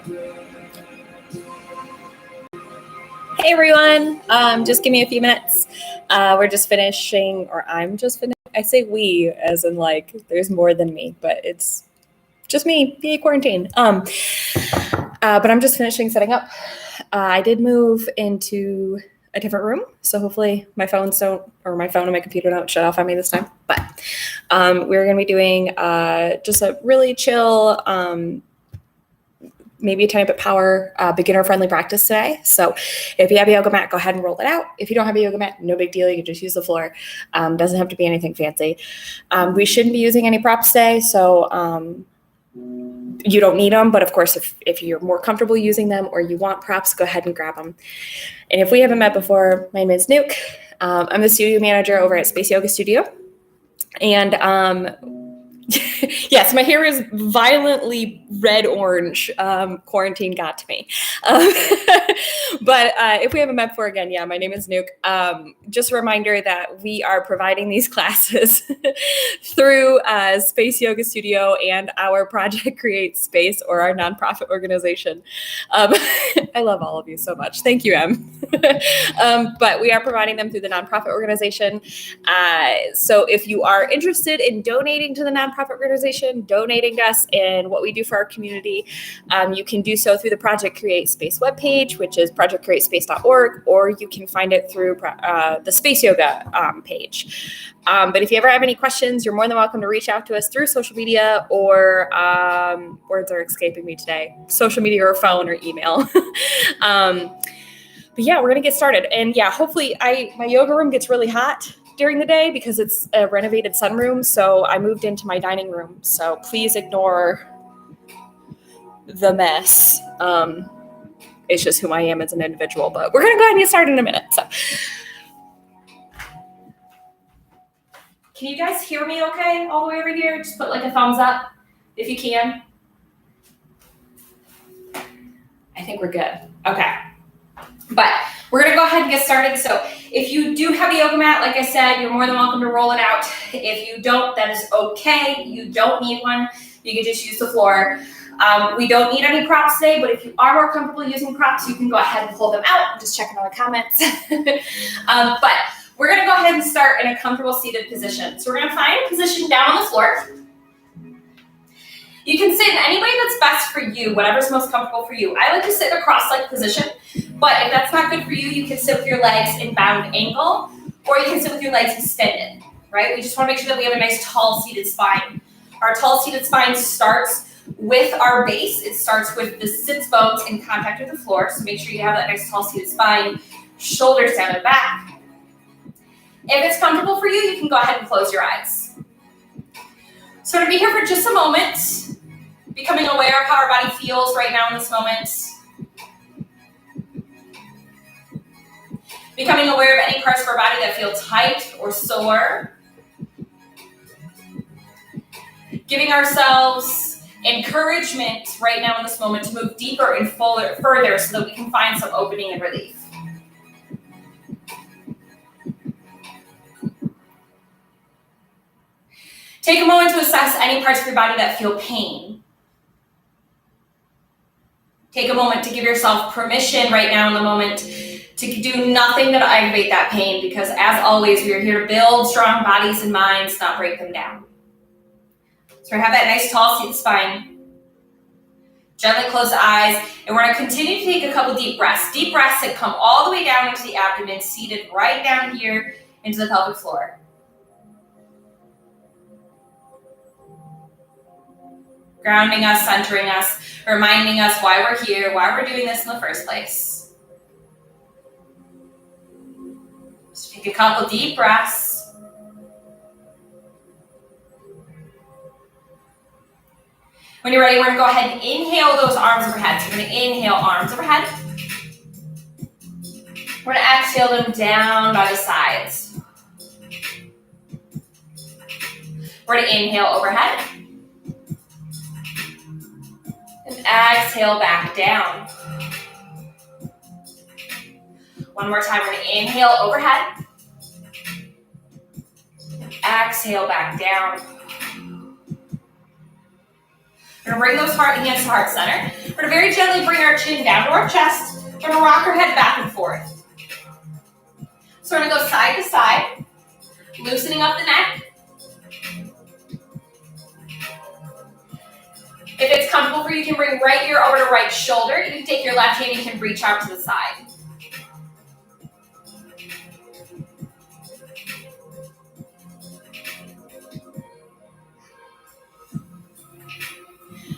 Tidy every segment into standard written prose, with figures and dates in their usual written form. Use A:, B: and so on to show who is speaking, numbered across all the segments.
A: Hey everyone, just give me a few minutes. We're just finishing, or I'm just finishing. I say we as in like there's more than me, but it's just me, BA quarantine. But I'm just finishing setting up. I did move into a different room, so hopefully my phone and my computer don't shut off on me this time. But we're going to be doing just a really chill, maybe a tiny bit power, beginner-friendly practice today. So if you have a yoga mat, go ahead and roll it out. If you don't have a yoga mat, no big deal. You can just use the floor. Doesn't have to be anything fancy. We shouldn't be using any props today, so you don't need them. But of course, if you're more comfortable using them or you want props, go ahead and grab them. And if we haven't met before, my name is Nuke. I'm the studio manager over at Space Yoga Studio. And yes, my hair is violently red-orange. Quarantine got to me. But if we haven't met before, again, yeah, my name is Nuke. Just a reminder that we are providing these classes through Space Yoga Studio and our Project Create Space, or our nonprofit organization. I love all of you so much. Thank you, Em. But we are providing them through the nonprofit organization. So if you are interested in donating to the nonprofit organization, donating to us and what we do for our community, you can do so through the Project Create Space webpage, which is projectcreatespace.org, or you can find it through the Space Yoga page. But if you ever have any questions, you're more than welcome to reach out to us through social media or words are escaping me today, social media or phone or email. But yeah, we're going to get started. And yeah, hopefully my yoga room gets really hot during the day because it's a renovated sunroom. So I moved into my dining room. So please ignore the mess. It's just who I am as an individual, but we're going to go ahead and get started in a minute. So can you guys hear me okay all the way over here? Just put like a thumbs up if you can. I think we're good. Okay. But we're going to go ahead and get started. So if you do have a yoga mat, like I said, you're more than welcome to roll it out. If you don't, that is okay. You don't need one. You can just use the floor. We don't need any props today, but if you are more comfortable using props, you can go ahead and pull them out. I'm just checking on the comments. But we're going to go ahead and start in a comfortable seated position. So we're going to find a position down on the floor. You can sit in any way that's best for you, whatever's most comfortable for you. I like to sit in a cross-legged position, but if that's not good for you, you can sit with your legs in bound angle, or you can sit with your legs extended, right? We just want to make sure that we have a nice tall seated spine. Our tall seated spine starts with our base. It starts with the sits bones in contact with the floor, so make sure you have that nice tall seated spine, shoulders down and back. If it's comfortable for you, you can go ahead and close your eyes. So to be here for just a moment, becoming aware of how our body feels right now in this moment. Becoming aware of any parts of our body that feel tight or sore. Giving ourselves encouragement right now in this moment to move deeper and further so that we can find some opening and relief. Take a moment to assess any parts of your body that feel pain. Take a moment to give yourself permission right now in the moment to do nothing to aggravate that pain, because as always, we are here to build strong bodies and minds, not break them down. So we have that nice tall seated spine. Gently close the eyes, and we're going to continue to take a couple deep breaths. Deep breaths that come all the way down into the abdomen, seated right down here into the pelvic floor. Grounding us, centering us, reminding us why we're here, why we're doing this in the first place. Just take a couple deep breaths. When you're ready, we're going to go ahead and inhale those arms overhead. So we're going to inhale arms overhead. We're going to exhale them down by the sides. We're going to inhale overhead. And exhale back down. One more time, we're going to inhale overhead. And exhale back down. We're gonna bring those hands to heart center. We're gonna very gently bring our chin down to our chest. We're gonna rock our head back and forth. So we're gonna go side to side, loosening up the neck. If it's comfortable for you, you can bring right ear over to right shoulder. You can take your left hand and you can reach out to the side.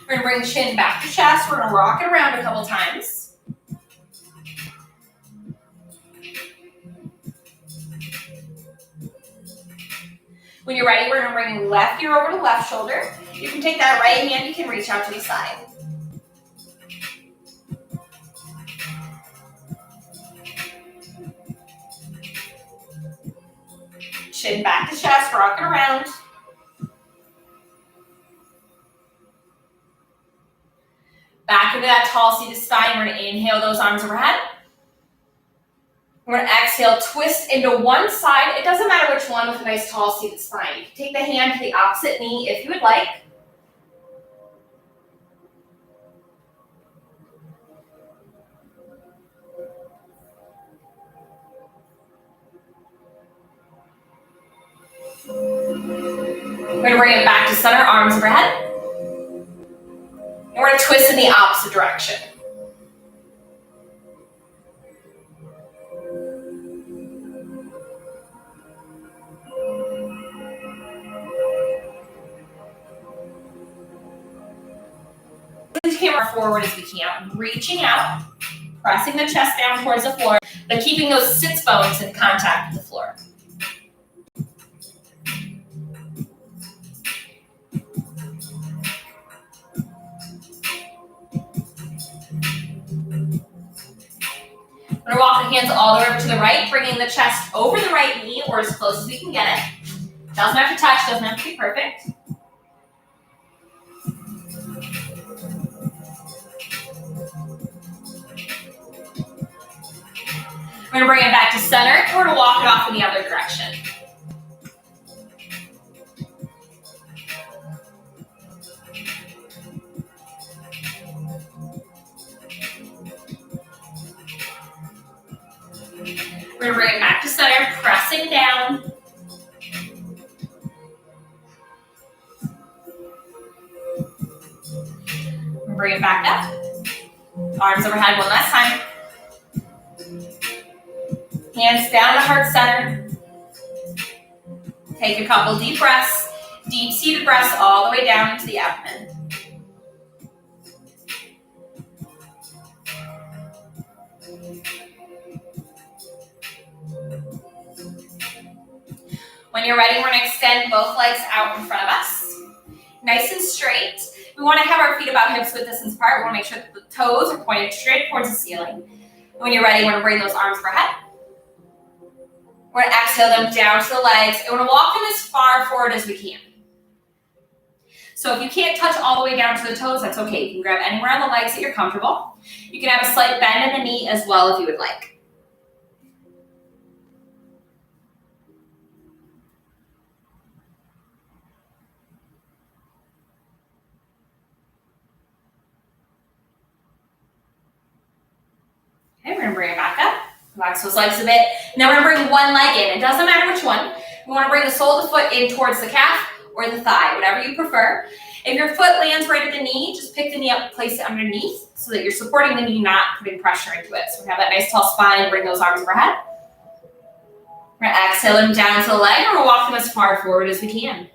A: We're gonna bring chin back to chest. We're gonna rock it around a couple times. When you're ready, we're gonna bring left ear over to left shoulder. You can take that right hand, you can reach out to the side. Chin back to chest, rocking around. Back into that tall seated spine. We're gonna inhale those arms overhead. We're gonna exhale, twist into one side. It doesn't matter which one with a nice tall seated spine. You can take the hand to the opposite knee if you would like. We're gonna bring it back to center, arms overhead. And we're gonna twist in the opposite direction. Camera forward as we can, reaching out, pressing the chest down towards the floor, but keeping those sits bones in contact with the floor. We're gonna walk the hands all the way over to the right, bringing the chest over the right knee or as close as we can get it. Doesn't have to touch, doesn't have to be perfect. We're gonna bring it back to center, and we're gonna walk it off in the other direction. We're gonna bring it back to center, pressing down. Bring it back up. Arms overhead one last time. Hands down to heart center. Take a couple deep breaths, deep seated breaths all the way down into the abdomen. When you're ready, we're going to extend both legs out in front of us. Nice and straight. We want to have our feet about hips width distance apart. We want to make sure that the toes are pointed straight towards the ceiling. When you're ready, we're going to bring those arms overhead. We're going to exhale them down to the legs. And we're going to walk them as far forward as we can. So if you can't touch all the way down to the toes, that's okay. You can grab anywhere on the legs that you're comfortable. You can have a slight bend in the knee as well if you would like. Okay, we're going to bring it back up. Relax those legs a bit. Now we're going to bring one leg in. It doesn't matter which one. We want to bring the sole of the foot in towards the calf or the thigh, whatever you prefer. If your foot lands right at the knee, just pick the knee up, place it underneath so that you're supporting the knee, not putting pressure into it. So we have that nice tall spine. Bring those arms overhead. We're going to exhale them down to the leg, and we'll walk them as far forward as we can.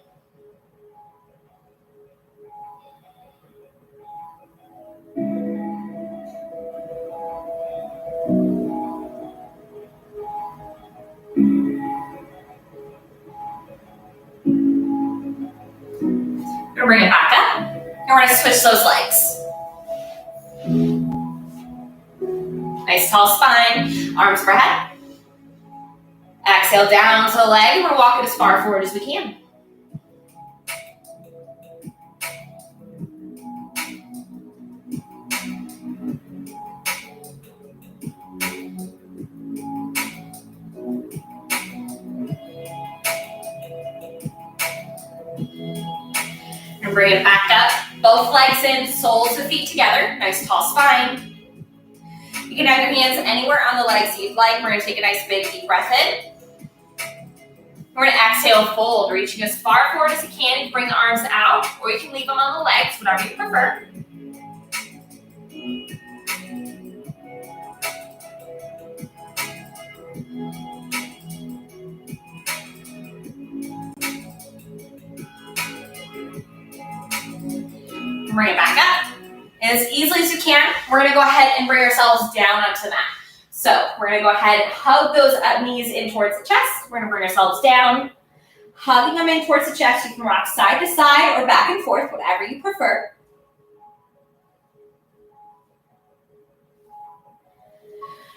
A: We're going to bring it back up, and we're going to switch those legs. Nice tall spine, arms overhead. Exhale down to the leg, and we're walking as far forward as we can. And bring it back up, Both legs in, soles of feet together, nice tall spine. You can have your hands anywhere on the legs you'd like. We're gonna take a nice big deep breath in. We're gonna exhale, fold, reaching as far forward as you can. You can bring the arms out, or you can leave them on the legs, whatever you prefer. Bring it back up. And as easily as you can, we're gonna go ahead and bring ourselves down onto the mat. So we're gonna go ahead and hug those knees in towards the chest. We're gonna bring ourselves down, hugging them in towards the chest. You can rock side to side or back and forth, whatever you prefer.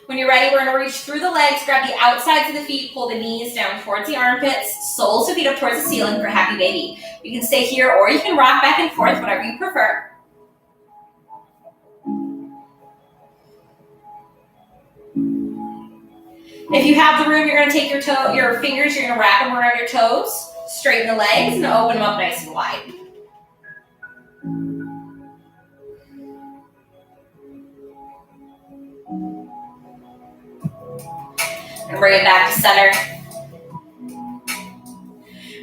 A: When you're ready, we're gonna reach through the legs, grab the outsides of the feet, pull the knees down towards the armpits, soles of feet up towards the ceiling for happy baby. You can stay here or you can rock back and forth, whatever you prefer. If you have the room, you're gonna take your fingers, you're gonna wrap them around your toes, straighten the legs, and open them up nice and wide. And bring it back to center.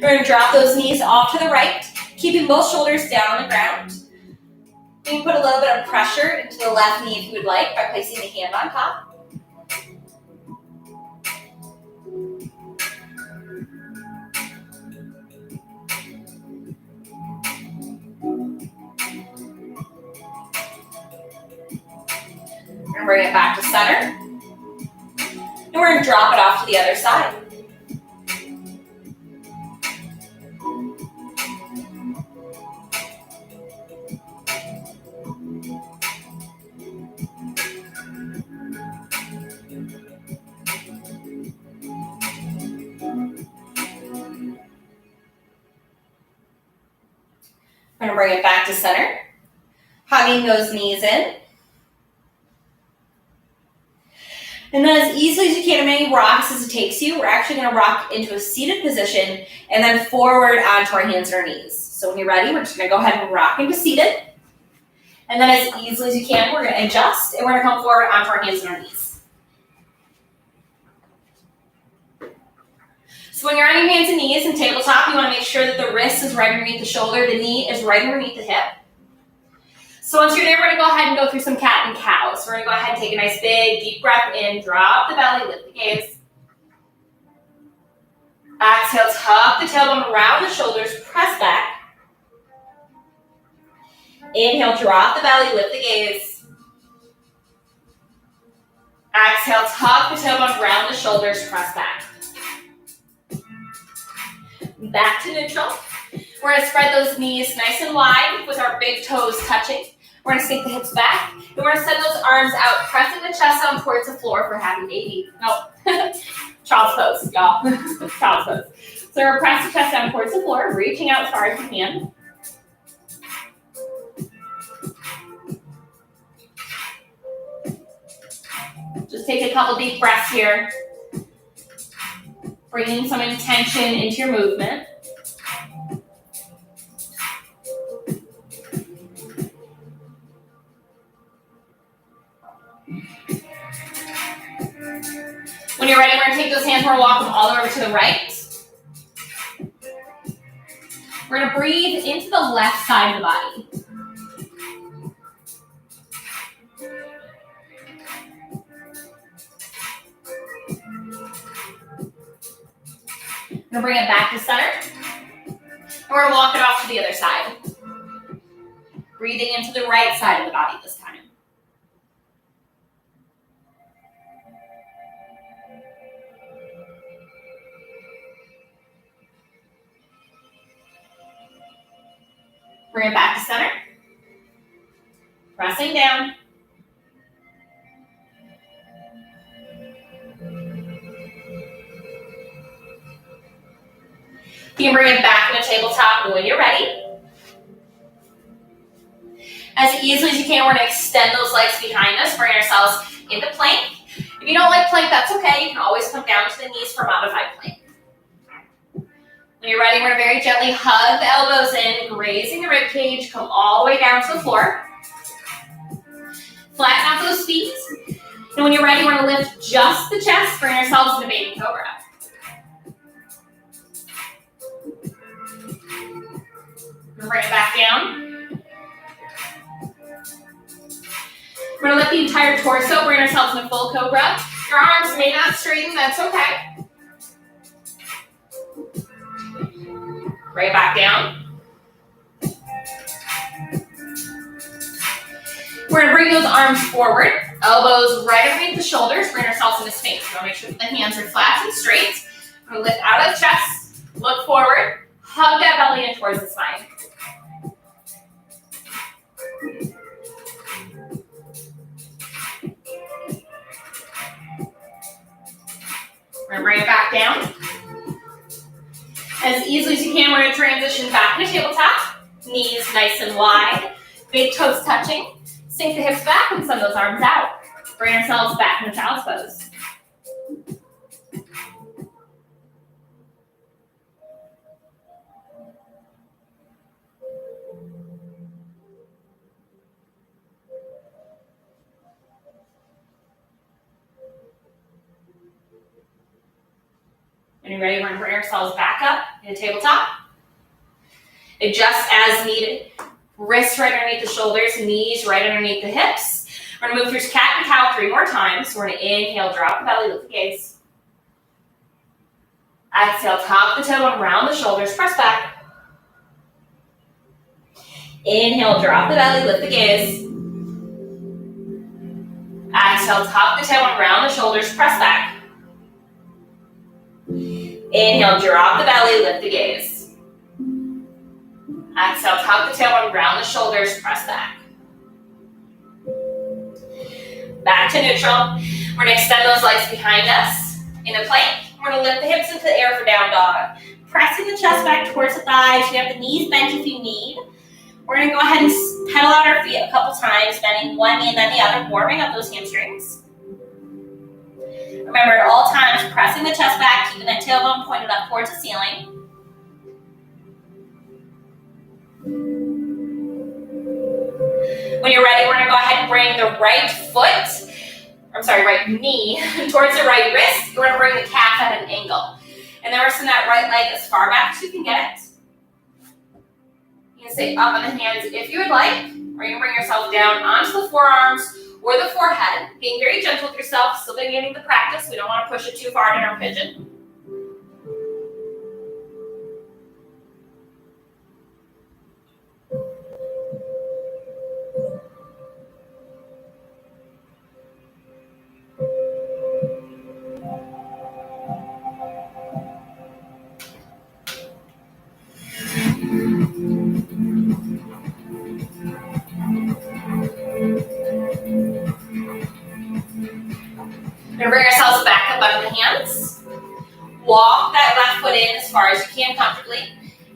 A: We're going to drop those knees off to the right, keeping both shoulders down on the ground. You can put a little bit of pressure into the left knee if you would like by placing the hand on top. And bring it back to center. And we're going to drop it off to the other side. We're going to bring it back to center, hugging those knees in. And then as easily as you can, as many rocks as it takes you, we're actually going to rock into a seated position and then forward onto our hands and our knees. So when you're ready, we're just going to go ahead and rock into seated. And then as easily as you can, we're going to adjust and we're going to come forward onto our hands and our knees. So when you're on your hands and knees in tabletop, you want to make sure that the wrist is right underneath the shoulder, the knee is right underneath the hip. So once you're there, we're going to go ahead and go through some cat and cow. So we're going to go ahead and take a nice big deep breath in, drop the belly, lift the gaze. Exhale, tuck the tailbone around the shoulders, press back. Inhale, drop the belly, lift the gaze. Exhale, tuck the tailbone around the shoulders, press back. Back to neutral. We're going to spread those knees nice and wide with our big toes touching. We're going to sink the hips back, and we're going to send those arms out, pressing the chest down towards the floor for happy baby. No, child's pose, y'all. Child's pose. So we're going to press the chest down towards the floor, reaching out as far as you can. Just take a couple deep breaths here, bringing some intention into your movement. When you're ready, we're going to take those hands, we're going to walk them all over to the right. We're going to breathe into the left side of the body. We're going to bring it back to center. And we're going to walk it off to the other side. Breathing into the right side of the body this time. Bring it back to center. Pressing down. You can bring it back in a tabletop when you're ready. As easily as you can, we're going to extend those legs behind us, bring ourselves into plank. If you don't like plank, that's okay. You can always come down to the knees for modified plank. When you're ready, we're going to very gently hug the elbows in, grazing the rib cage, come all the way down to the floor. Flatten out those feet. And when you're ready, we're going to lift just the chest, bring ourselves into baby cobra. We're going to bring it back down. We're going to lift the entire torso, bring ourselves into full cobra. Your arms may not straighten, that's okay. Bring it back down. We're going to bring those arms forward, elbows right underneath the shoulders, bring ourselves into Sphinx. We're going to make sure that the hands are flat and straight. We're going to lift out of the chest, look forward, hug that belly in towards the spine. We're going to bring it back down. As easily as you can, we're going to transition back into tabletop. Knees nice and wide, big toes touching. Sink the hips back and send those arms out. Bring ourselves back into child's pose. When you're ready, we're going to bring ourselves back up into tabletop. Adjust as needed. Wrists right underneath the shoulders, knees right underneath the hips. We're going to move through cat and cow 3 more times. We're going to inhale, drop the belly, lift the gaze. Exhale, top the toe, round the shoulders, press back. Inhale, drop the belly, lift the gaze. Exhale, top the toe, round the shoulders, press back. Inhale, drop the belly, lift the gaze. Exhale, top the tailbone, round the shoulders, press back. Back to neutral. We're going to extend those legs behind us in a plank. We're going to lift the hips into the air for down dog. Pressing the chest back towards the thighs. You have the knees bent if you need. We're going to go ahead and pedal out our feet a couple times, bending one knee and then the other, warming up those hamstrings. Remember, at all times, pressing the chest back, keeping that tailbone pointed up towards the ceiling. When you're ready, we're going to go ahead and bring the right knee towards the right wrist. We're going to bring the calf at an angle. And then we're sending that right leg as far back as you can get it. You can stay up on the hands if you would like. Or you can bring yourself down onto the forearms or the forehead. Being very gentle with yourself, still beginning the practice. We don't want to push it too far in our pigeon. We're going to bring ourselves back up onto the hands. Walk that left foot in as far as you can comfortably.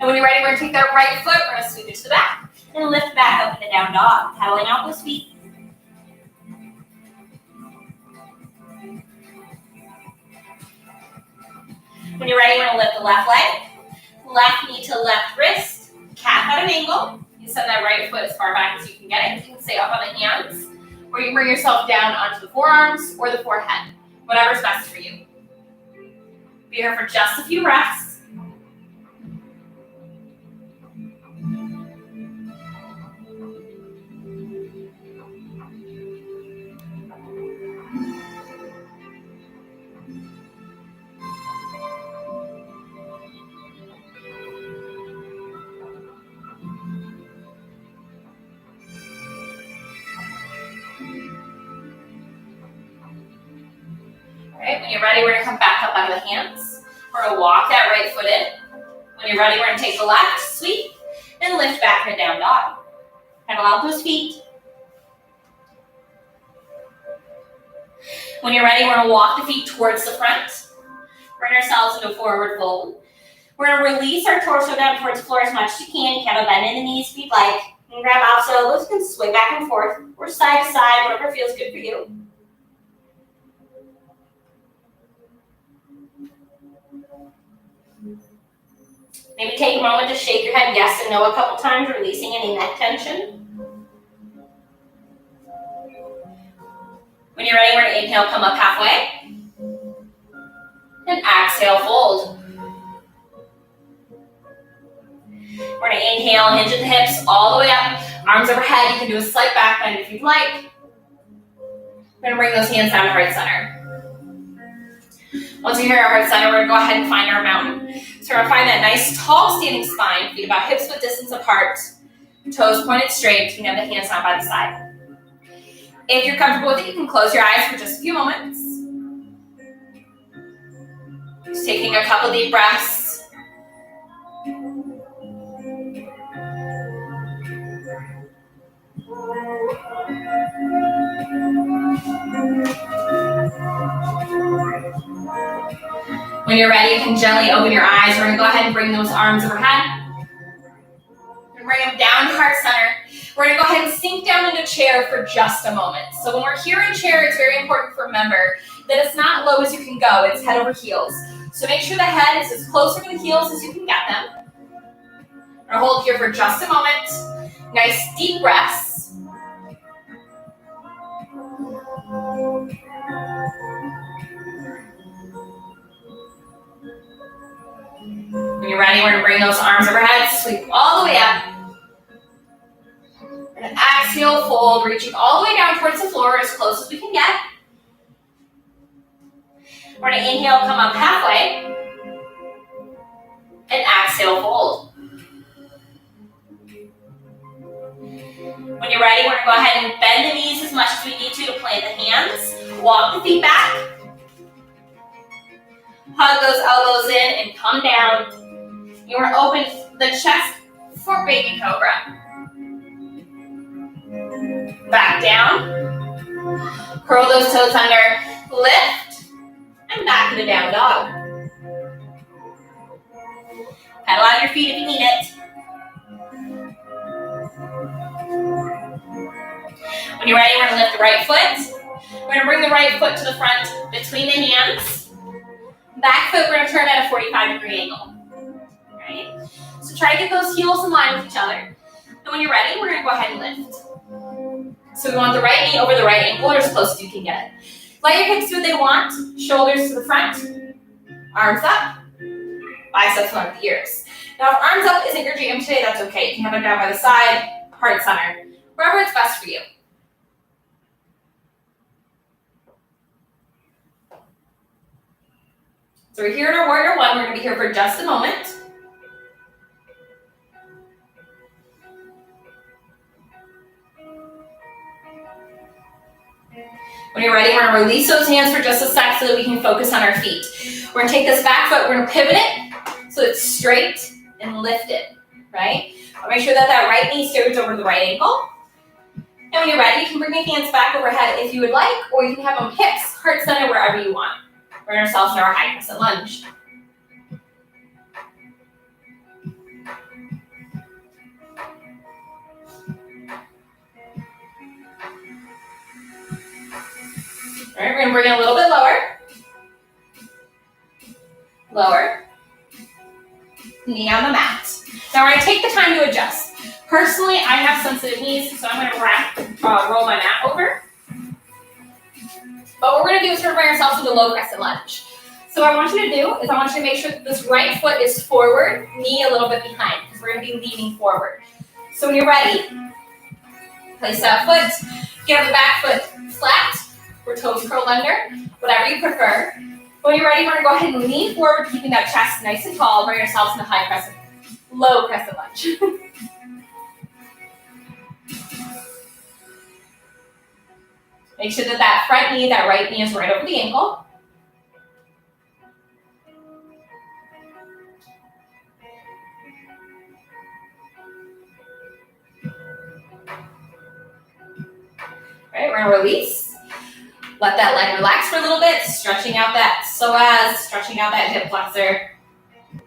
A: And when you're ready, we're going to take that right foot, we're going to sweep it to the back. And lift back up into down dog, pedaling out those feet. When you're ready, we're going to lift the left leg, left knee to left wrist, calf at an angle. You send that right foot as far back as you can get it. You can stay up on the hands, or you can bring yourself down onto the forearms or the forehead, whatever's best for you. Be here for just a few breaths. Alright, when you're ready, we're going to come back up onto the hands. We're going to walk that right foot in. When you're ready, we're going to take the left, sweep, and lift back into down dog. Pedal out those feet. When you're ready, we're going to walk the feet towards the front. Bring ourselves into forward fold. We're going to release our torso down towards the floor as much as you can. You can have a bend in the knees if you'd like. You can grab opposite elbows, you can sway back and forth, or side to side, whatever feels good for you.
B: Maybe take a moment to shake your head yes and no a couple times, releasing any neck tension. When you're ready, we're going to inhale, come up halfway. And exhale, fold. We're going to inhale, hinge at the hips all the way up. Arms overhead. You can do a slight back bend if you'd like. We're going to bring those hands down to heart center. Once we hear our heart center, we're going to go ahead and find our mountain. So we're going to find that nice tall standing spine, feet about hips width distance apart, toes pointed straight. You can have the hands down by the side. If you're comfortable with it, you can close your eyes for just a few moments. Just taking a couple deep breaths. When you're ready, you can gently open your eyes. We're going to go ahead and bring those arms overhead. And bring them down to heart center. We're going to go ahead and sink down into chair for just a moment. So when we're here in chair, it's very important to remember that it's not low as you can go. It's head over heels. So make sure the head is as closer to the heels as you can get them. We're going to hold here for just a moment. Nice deep breaths. When you're ready, we're going to bring those arms overhead, sweep all the way up. And exhale, fold, reaching all the way down towards the floor as close as we can get. We're going to inhale, come up halfway. And exhale, fold. When you're ready, we're going to go ahead and bend the knees as much as we need to plant the hands. Walk the feet back. Hug those elbows in and come down. You want to open the chest for baby cobra. Back down. Curl those toes under. Lift. And back into down dog. Pedal out your feet if you need it. When you're ready, we're going to lift the right foot. We're going to bring the right foot to the front between the hands. Back foot, we're going to turn at a 45-degree angle. Right? So try to get those heels in line with each other. And when you're ready, we're going to go ahead and lift. So we want the right knee over the right ankle or as close as you can get. Let your hips do what they want. Shoulders to the front. Arms up. Biceps on the ears. Now if arms up isn't your jam today, that's okay. You can have them down by the side, heart center. Wherever it's best for you. So we're here in our warrior one. We're going to be here for just a moment. When you're ready, we're going to release those hands for just a sec so that we can focus on our feet. We're going to take this back foot, we're going to pivot it so it's straight and lift it, right? Make sure that that right knee stays over the right ankle. And when you're ready, you can bring your hands back overhead if you would like, or you can have them hips, heart center, wherever you want. Bring ourselves into our high crescent lunge. All right, we're going to bring it a little bit lower. Lower. Knee on the mat. Now we're going to take the time to adjust. Personally, I have sensitive knees, so I'm going to roll my mat over. But what we're going to do is we're going to bring ourselves into low crescent lunge. So what I want you to do is I want you to make sure that this right foot is forward, knee a little bit behind, because we're going to be leaning forward. So when you're ready, place that foot, get the back foot flat, or toes curled under, whatever you prefer. When you're ready, we're going to go ahead and lean forward, keeping that chest nice and tall. Bring yourselves into high crescent, low crescent lunge. Make sure that that front knee, that right knee is right over the ankle. All right, we're going to release. Let that leg relax for a little bit, stretching out that psoas, stretching out that hip flexor. And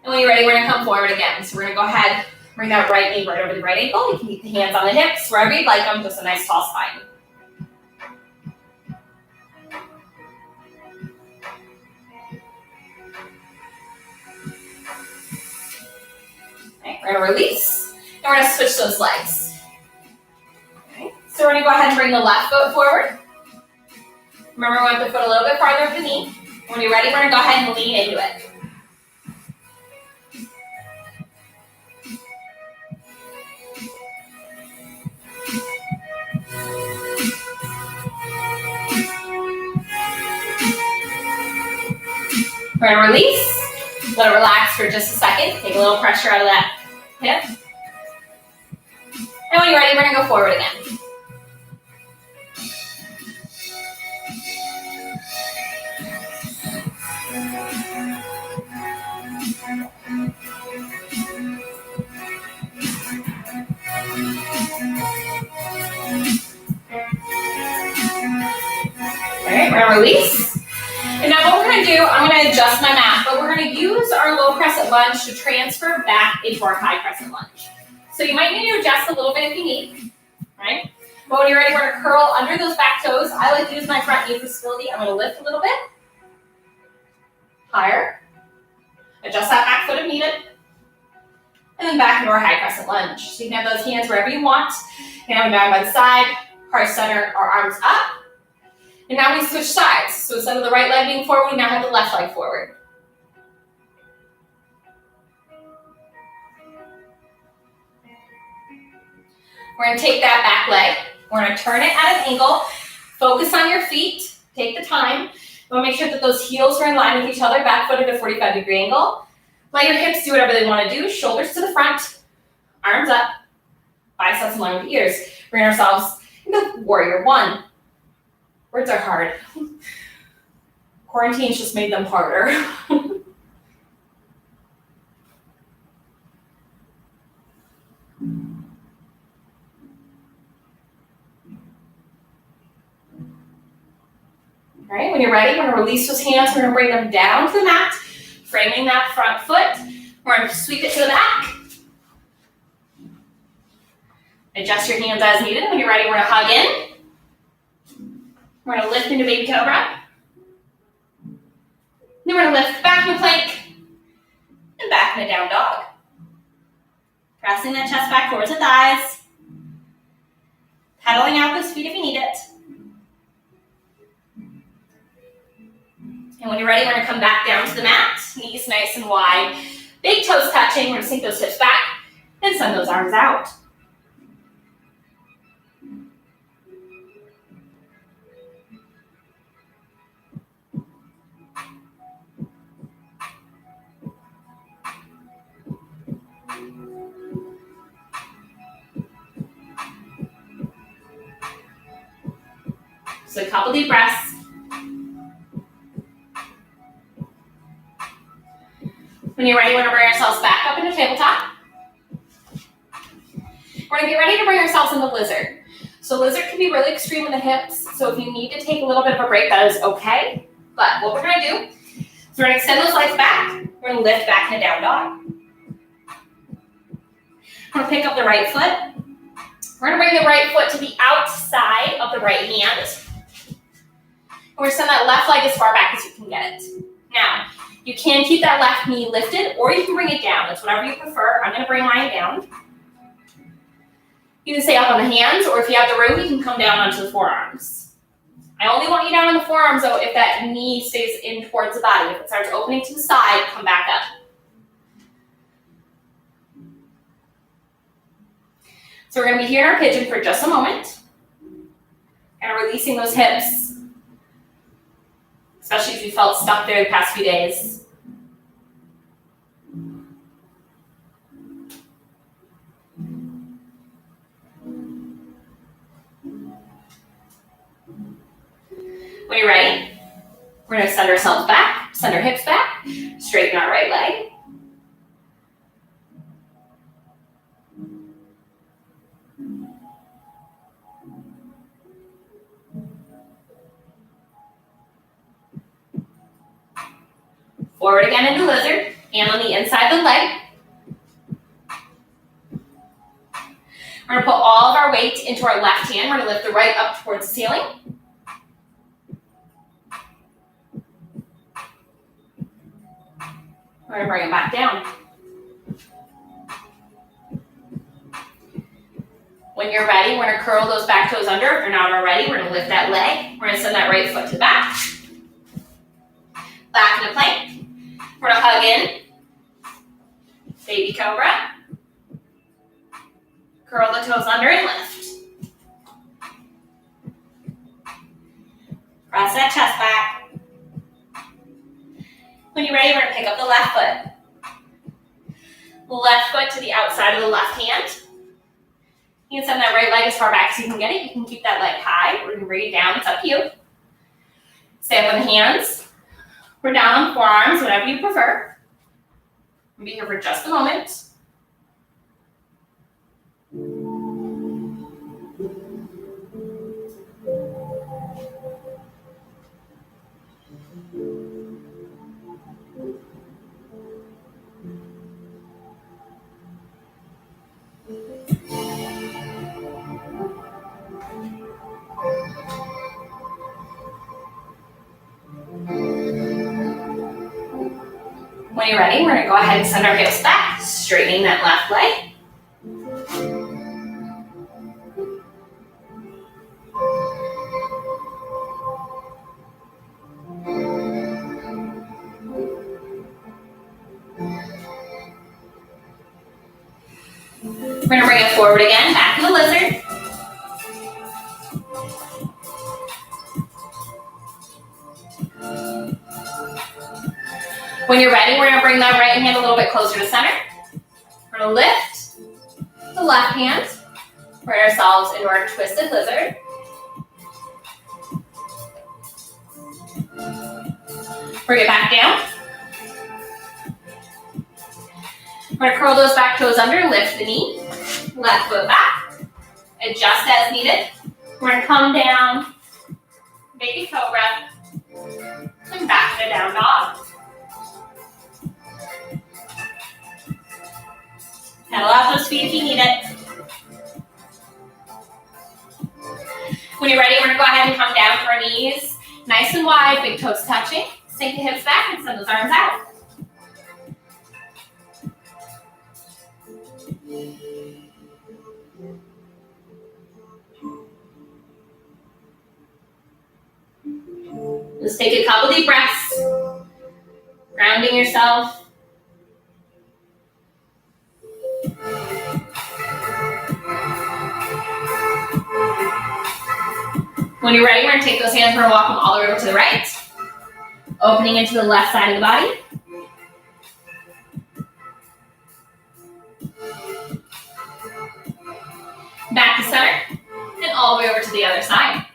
B: when you're ready, we're going to come forward again. So we're going to go ahead, bring that right knee right over the right ankle. You can keep the hands on the hips, wherever you'd like them, just a nice tall spine. We're gonna release, and we're gonna switch those legs. Okay. So we're gonna go ahead and bring the left foot forward. Remember, we want the foot a little bit farther up the knee. When you're ready, we're gonna go ahead and lean into it. We're gonna release, let it relax for just a second. Take a little pressure out of that hip. And when you're ready, we're gonna go forward again. All right, we're gonna release. And now what we're gonna do, I'm gonna adjust my mat, but we're gonna use our low crescent lunge to transfer back into our high crescent lunge. So you might need to adjust a little bit if you need, right? But when you're ready, we're gonna curl under those back toes. I like to use my front knee for stability. I'm gonna lift a little bit. Higher. Adjust that back foot if needed. And then back into our high crescent lunge. So you can have those hands wherever you want. You can have them down by the side, heart center, or arms up. And now we switch sides. So instead of the right leg being forward, we now have the left leg forward. We're gonna take that back leg. We're gonna turn it at an angle. Focus on your feet. Take the time. You wanna make sure that those heels are in line with each other. Back foot at a 45-degree angle. Let your hips do whatever they wanna do. Shoulders to the front. Arms up. Biceps in line with the ears. Bring ourselves into warrior one. Words are hard. Quarantine's just made them harder. All right, when you're ready, we're gonna release those hands. We're gonna bring them down to the mat, framing that front foot. We're gonna sweep it to the back. Adjust your hands as needed. When you're ready, we're gonna hug in. We're gonna lift into baby cobra. Then we're gonna lift back into plank and back into down dog. Pressing that chest back towards the thighs. Pedaling out those feet if you need it. And when you're ready, we're gonna come back down to the mat. Knees nice and wide. Big toes touching. We're gonna sink those hips back and send those arms out. So a couple deep breaths. When you're ready, we're gonna bring ourselves back up into tabletop. We're gonna get ready to bring ourselves into lizard. So lizard can be really extreme in the hips. So if you need to take a little bit of a break, that is okay. But what we're gonna do is we're gonna extend those legs back. We're gonna lift back into down dog. We're gonna pick up the right foot. We're gonna bring the right foot to the outside of the right hand. And we're gonna send that left leg as far back as you can get it. Now, you can keep that left knee lifted, or you can bring it down. It's whatever you prefer. I'm gonna bring mine down. You can stay up on the hands, or if you have the room, you can come down onto the forearms. I only want you down on the forearms, though, if that knee stays in towards the body. If it starts opening to the side, come back up. So we're gonna be here in our pigeon for just a moment, and releasing those hips. Especially if you felt stuck there the past few days. When you're ready, we're going to send ourselves back, send our hips back, straighten our right leg. Forward again into lizard, hand on the inside of the leg. We're gonna put all of our weight into our left hand. We're gonna lift the right up towards the ceiling. We're gonna bring it back down. When you're ready, we're gonna curl those back toes under. If they're not already, we're gonna lift that leg. We're gonna send that right foot to the back. Back into plank. We're gonna hug in. Baby Cobra. Curl the toes under and lift. Press that chest back. When you're ready, we're gonna pick up the left foot. Left foot to the outside of the left hand. You can send that right leg as far back as you can get it. You can keep that leg high, or you can bring it down. It's up to you. Stay up on the hands. We're down on forearms, whatever you prefer. We'll be here for just a moment. When you're ready, we're gonna go ahead and send our hips back, straightening that left leg. We're gonna bring it forward again, back to the lizard. When you're ready, we're gonna bring that right hand a little bit closer to center. We're gonna lift the left hand, bring ourselves into our twisted lizard. Bring it back down. We're gonna curl those back toes under, lift the knee, left foot back, adjust as needed. We're gonna come down, baby cobra, and back to down dog. Pedal out those feet if you need it. When you're ready, we're gonna go ahead and come down for our knees, nice and wide, big toes touching. Sink the hips back and send those arms out. Just take a couple deep breaths, grounding yourself. When you're ready, we're gonna take those hands, we're gonna walk them all the way over to the right, opening into the left side of the body. Back to center, and all the way over to the other side.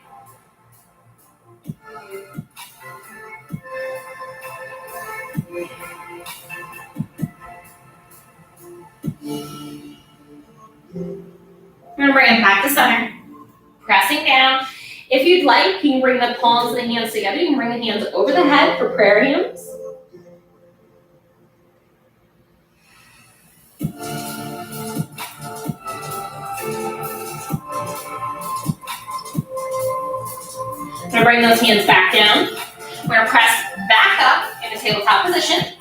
B: We're gonna bring it back to center, pressing down. If you'd like, you can bring the palms of the hands together. You can bring the hands over the head for prayer hands. We're gonna bring those hands back down. We're gonna press back up into tabletop position.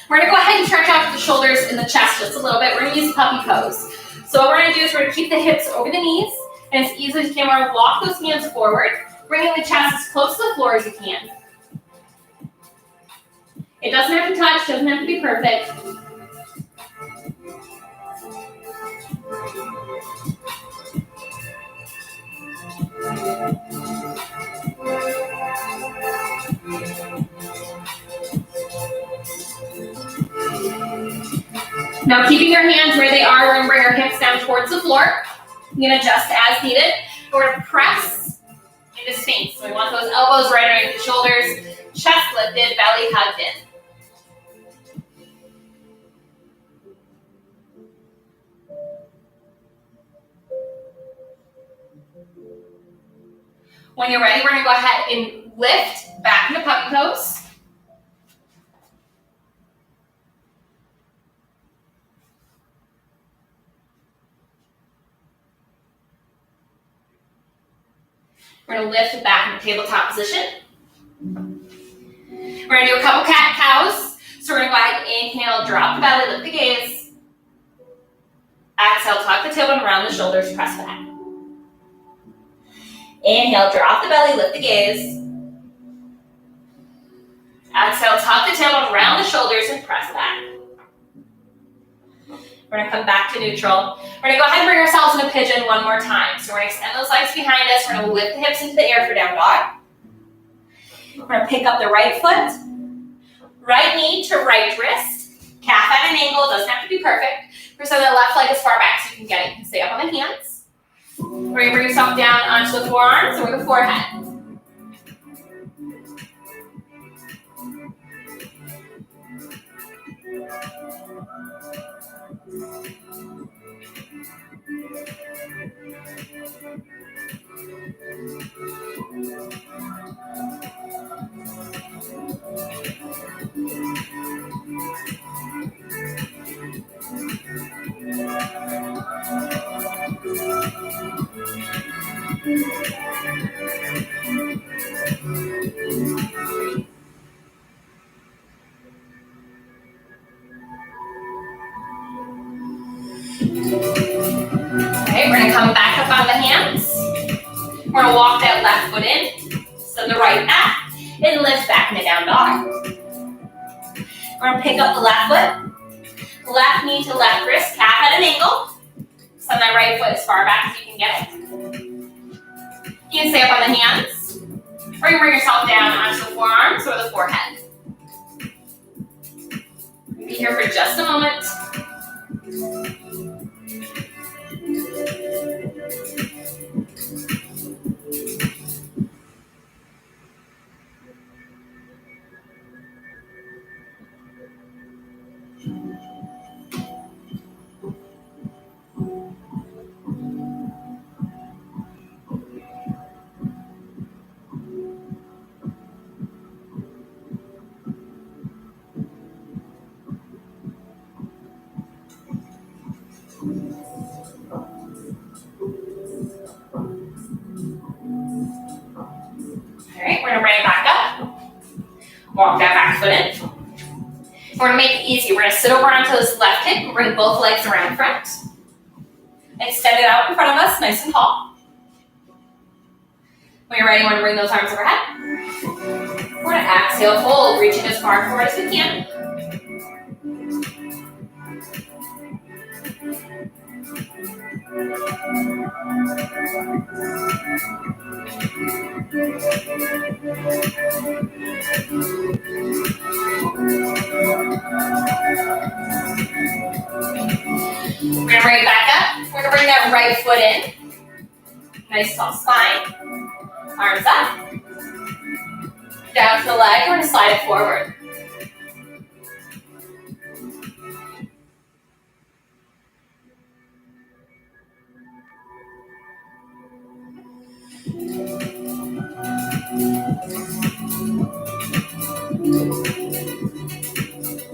B: We're gonna go ahead and stretch out the shoulders and the chest just a little bit. We're gonna use puppy pose. So what we're gonna do is we're gonna keep the hips over the knees, and as easy as you can, we're gonna walk those hands forward, bringing the chest as close to the floor as you can. It doesn't have to touch, doesn't have to be perfect. Now keeping your hands where they are, we're gonna bring our hips down towards the floor. You can adjust as needed. We're gonna press into Sphinx. So we want those elbows right underneath the shoulders, chest lifted, belly hugged in. When you're ready, we're gonna go ahead and lift back into puppy pose. We're gonna lift back into tabletop position. We're gonna do a couple cat cows. So we're gonna go ahead and inhale, drop the belly, lift the gaze. Exhale, tuck the tailbone around the shoulders, press back. Inhale, drop the belly, lift the gaze. Exhale, tuck the tailbone around the shoulders and press back. We're gonna come back to neutral. We're gonna go ahead and bring ourselves into pigeon one more time. So we're gonna extend those legs behind us. We're gonna lift the hips into the air for down dog. We're gonna pick up the right foot, right knee to right wrist, calf at an angle, doesn't have to be perfect. We're sending the left leg as far back as you can get it. You can stay up on the hands. We're gonna bring yourself down onto the forearms or the forehead. Okay, we're gonna come back up on the hands. We're gonna walk that left foot in, send the right back, and lift back into down dog. We're gonna pick up the left foot, left knee to left wrist, calf at an angle. Send that right foot as far back as you can get it. You can stay up on the hands, or you bring yourself down onto the forearms or the forehead. Be here for just a moment. Alright, we're gonna bring it back up. Walk that back foot in. We're gonna make it easy. We're gonna sit over onto this left hip, bring both legs around front. Extend it out in front of us, nice and tall. When you're ready, we're gonna bring those arms overhead. We're gonna exhale, fold, reaching as far forward as we can. We're gonna bring it back up. We're gonna bring that right foot in. Nice tall spine. Arms up. Down to the leg, we're gonna slide it forward.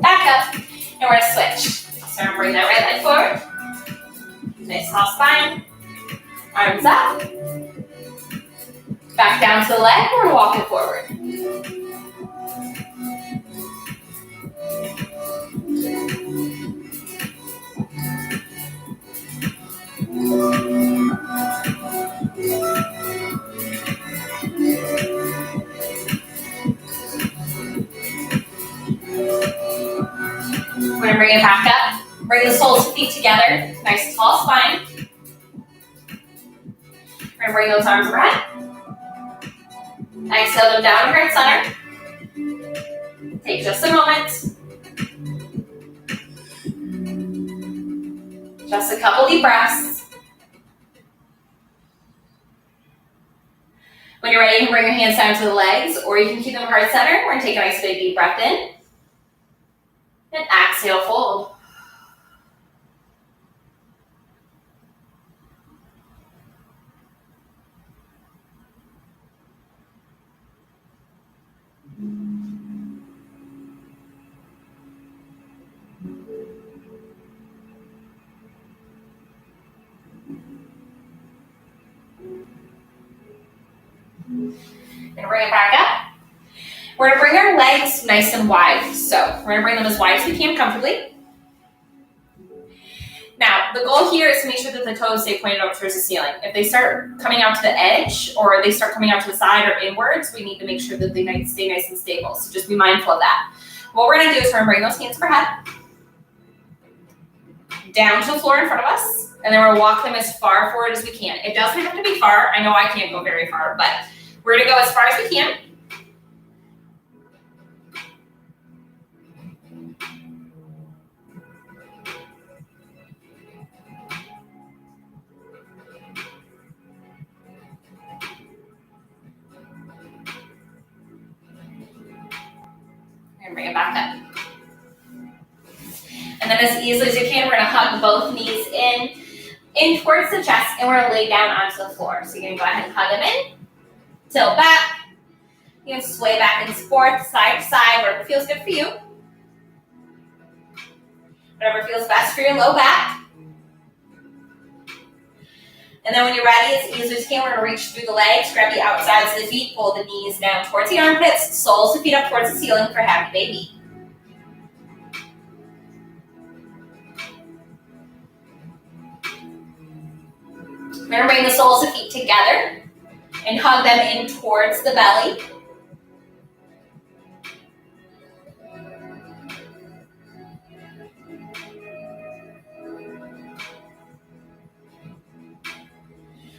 B: Back up, and we're gonna switch. So we're gonna bring that right leg forward. Nice tall spine. Arms up. Back down to the leg, we're gonna walk it forward. We're gonna bring it back up. Bring the soles of feet together. Nice tall spine. We're gonna bring those arms overhead. Exhale them down here at center. Take just a moment. Just a couple deep breaths. When you're ready, you can bring your hands down to the legs, or you can keep them heart center. We're gonna take a nice big deep breath in. And exhale, fold. Gonna bring it back up. We're gonna bring our legs nice and wide. So we're gonna bring them as wide as we can comfortably. Now, Now, the goal here is to make sure that the toes stay pointed up towards the ceiling. If they start coming out to the edge or they start coming out to the side or inwards, we need to make sure that they stay nice and stable. So just be mindful of that. What we're gonna do is we're gonna bring those hands overhead, down to the floor in front of us, and then we're gonna walk them as far forward as we can. It doesn't have to be far. I know I can't go very far, but we're gonna go as far as we can. And bring it back up. And then as easily as you can, we're gonna hug both knees in towards the chest, and we're gonna lay down onto the floor. So you're gonna go ahead and hug them in, tilt back. You can sway back and forth, side to side, whatever feels good for you. Whatever feels best for your low back. And then when you're ready, as easy as you can, we're gonna reach through the legs, grab the outsides of the feet, pull the knees down towards the armpits, soles of feet up towards the ceiling for happy baby. We're gonna bring the soles of feet together and hug them in towards the belly.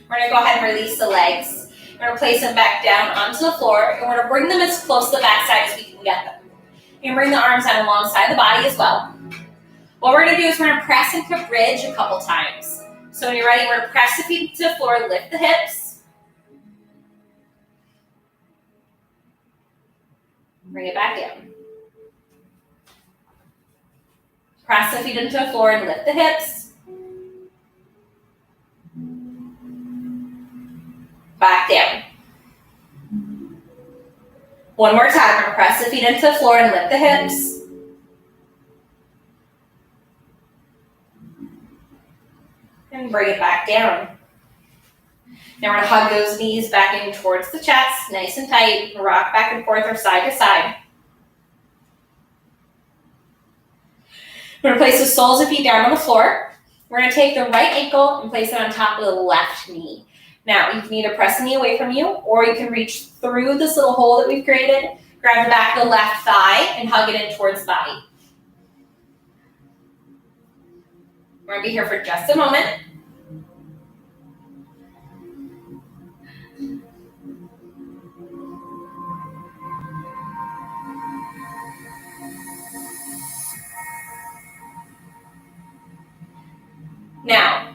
B: We're gonna go ahead and release the legs. We're gonna place them back down onto the floor, and we're gonna bring them as close to the backside as we can get them. And bring the arms down alongside the body as well. What we're gonna do is we're gonna press into bridge a couple times. So when you're ready, we're gonna press the feet to the floor, lift the hips. Bring it back down. Press the feet into the floor and lift the hips. Back down. One more time, we're gonna press the feet into the floor and lift the hips. And bring it back down. Now we're gonna hug those knees back in towards the chest, nice and tight, rock back and forth or side to side. We're gonna place the soles of feet down on the floor. We're gonna take the right ankle and place it on top of the left knee. Now, you can either press the knee away from you, or you can reach through this little hole that we've created, grab the back of the left thigh, and hug it in towards the body. We're gonna be here for just a moment. Now,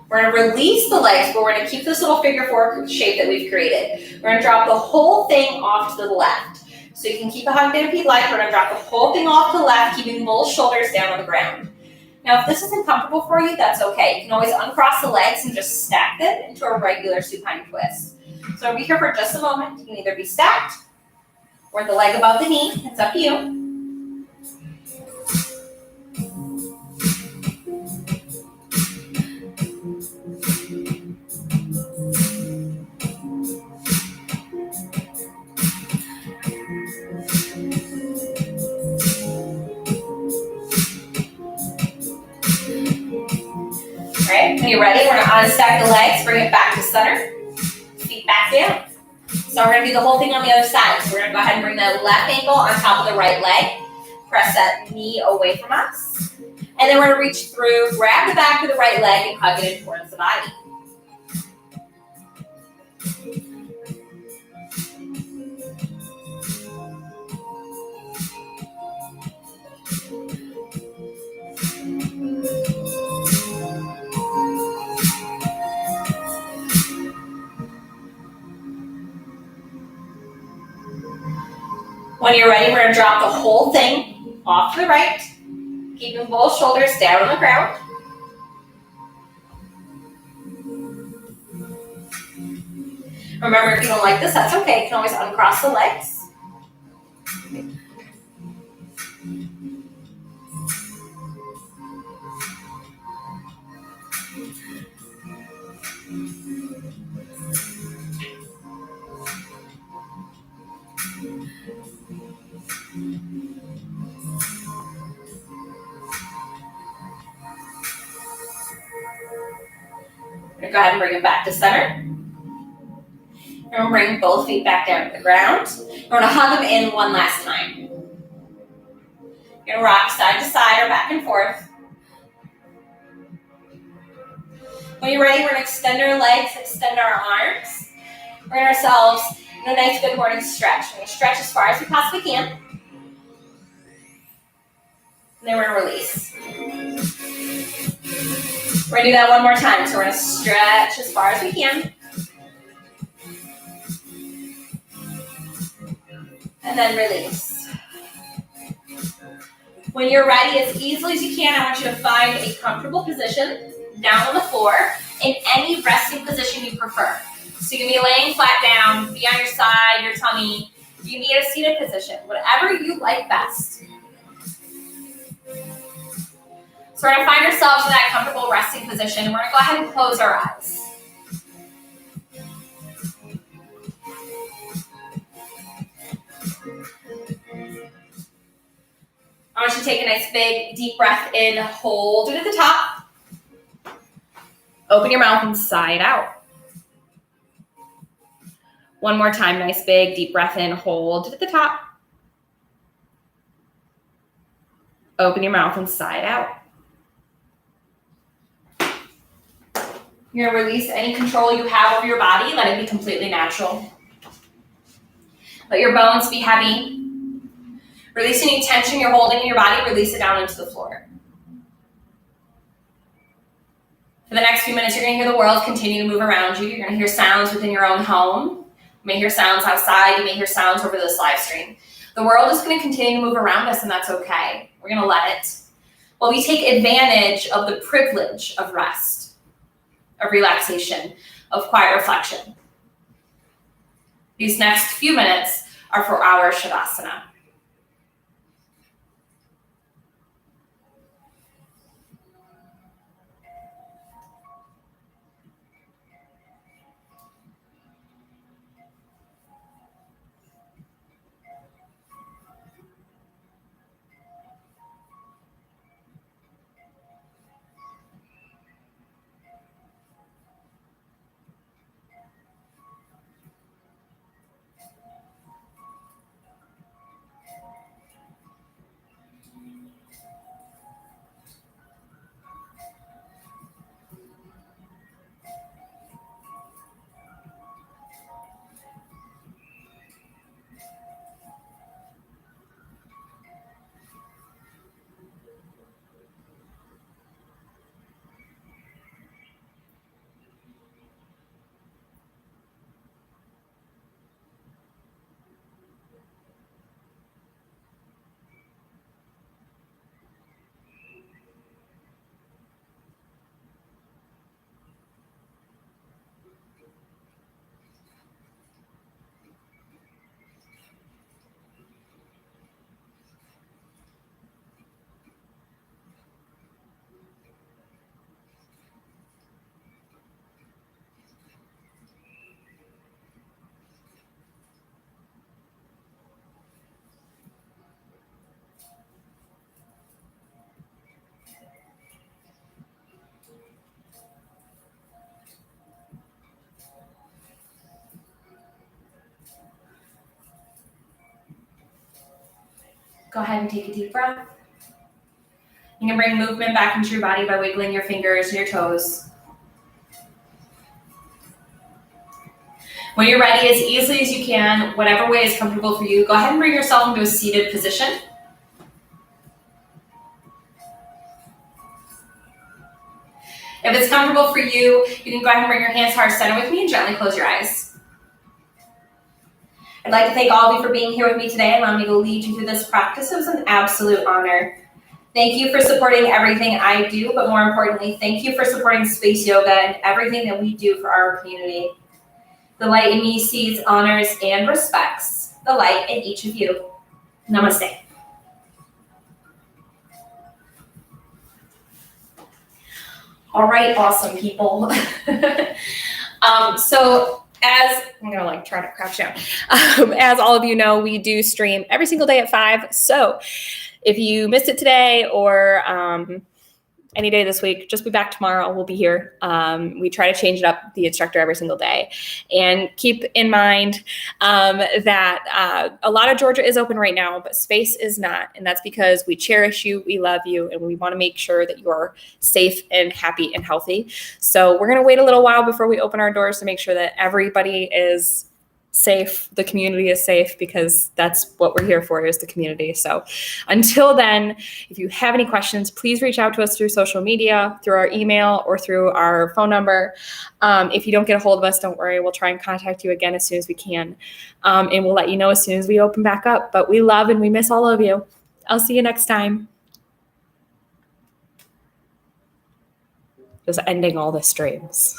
B: we're gonna release the legs, but we're gonna keep this little figure four shape that we've created. We're gonna drop the whole thing off to the left. So you can keep a hug there if you'd like. We're gonna drop the whole thing off to the left, keeping both shoulders down on the ground. Now, if this isn't comfortable for you, that's okay. You can always uncross the legs and just stack them into a regular supine twist. So I'll be here for just a moment. You can either be stacked or the leg above the knee. It's up to you. Alright, when you're ready, we're gonna unstack the legs, bring it back to center, feet back down. So we're gonna do the whole thing on the other side. So we're gonna go ahead and bring the left ankle on top of the right leg, press that knee away from us, and then we're gonna reach through, grab the back of the right leg and hug it in towards the body. When you're ready, we're gonna drop the whole thing off to the right, keeping both shoulders down on the ground. Remember, if you don't like this, that's okay. You can always uncross the legs. go ahead and bring them back to center. And we'll bring both feet back down to the ground. We're going to hug them in one last time. You're going to rock side to side or back and forth. When you're ready, we're going to extend our legs, extend our arms. Bring ourselves in a nice good morning stretch. We're going to stretch as far as we possibly can. And then we're going to release. We're going to do that one more time. So we're going to stretch as far as we can. And then release. When you're ready, as easily as you can, I want you to find a comfortable position down on the floor in any resting position you prefer. So you can be laying flat down, be on your side, your tummy. You can be in a seated position, whatever you like best. So we're going to find ourselves in that comfortable resting position. We're going to go ahead and close our eyes. I want you to take a nice big deep breath in, hold it at the top. Open your mouth and sigh it out. One more time, nice big deep breath in, hold it at the top. Open your mouth and sigh it out. You're going to release any control you have over your body, let it be completely natural. Let your bones be heavy. Release any tension you're holding in your body, release it down into the floor. For the next few minutes, you're going to hear the world continue to move around you. You're going to hear sounds within your own home. You may hear sounds outside. You may hear sounds over this live stream. The world is going to continue to move around us, and that's okay. We're going to let it. Well, we take advantage of the privilege of rest, of relaxation, of quiet reflection. These next few minutes are for our Shavasana. Go ahead and take a deep breath. You can bring movement back into your body by wiggling your fingers and your toes. When you're ready, as easily as you can, whatever way is comfortable for you, go ahead and bring yourself into a seated position. If it's comfortable for you, you can go ahead and bring your hands heart center with me and gently close your eyes. I'd like to thank all of you for being here with me today and allowing me to lead you through this practice. It was an absolute honor. Thank you for supporting everything I do, but more importantly, thank you for supporting Space Yoga and everything that we do for our community. The light in me sees, honors, and respects the light in each of you. Namaste. All right, awesome people. As I'm gonna try to crouch down. As all of you know, we do stream every single day at 5. So if you missed it today or
A: any day this week. Just be back tomorrow. We'll be here. We try to change it up, the instructor, every single day. And keep in mind that a lot of Georgia is open right now, but space is not. And that's because we cherish you, we love you, and we want to make sure that you're safe and happy and healthy. So we're going to wait a little while before we open our doors to make sure that everybody is safe, the community is safe, because that's what we're here for, is the community. So until then, if you have any questions, please reach out to us through social media, through our email, or through our phone number. If you don't get a hold of us, don't worry. We'll try and contact you again as soon as we can. And we'll let you know as soon as we open back up. But we love and we miss all of you. I'll see you next time. Just ending all the streams.